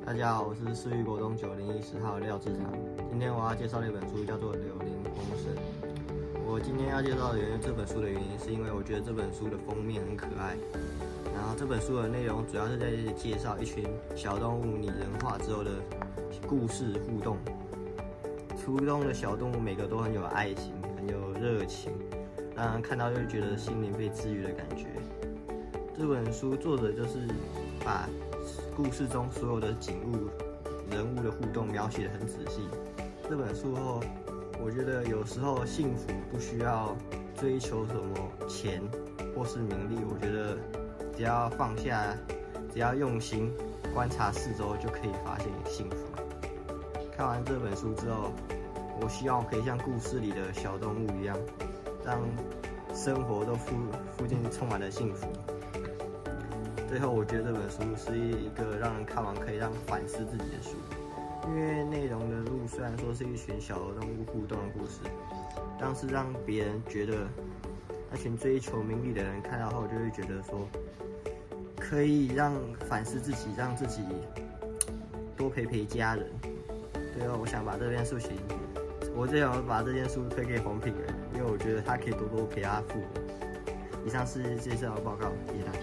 大家好，我是世域国中9010号廖志堂。今天我要介绍的一本书叫做《柳林风声》。我今天要介绍这本书的原因，是因为我觉得这本书的封面很可爱。然后这本书的内容主要是在介绍一群小动物拟人化之后的故事互动。初中的小动物每个都很有爱心，很有热情，让人看到就会觉得心灵被治愈的感觉。这本书作者就是把故事中所有的景物、人物的互动描写得很仔细。这本书后，我觉得有时候幸福不需要追求什么钱或是名利，我觉得只要放下，只要用心观察四周，就可以发现幸福。看完这本书之后，我希望可以像故事里的小动物一样，让生活都附近充满了幸福。最后，我觉得这本书是一个让人看完可以让反思自己的书，因为内容的路虽然说是一群小动物互动的故事，但是让别人觉得那群追求名利的人看到后，就会觉得说，可以让反思自己，让自己多陪家人。最后，我想把这件事情，我最想把这件书推给黄品人，因为我觉得他可以多陪他父母。以上是介绍的报告，谢谢大家。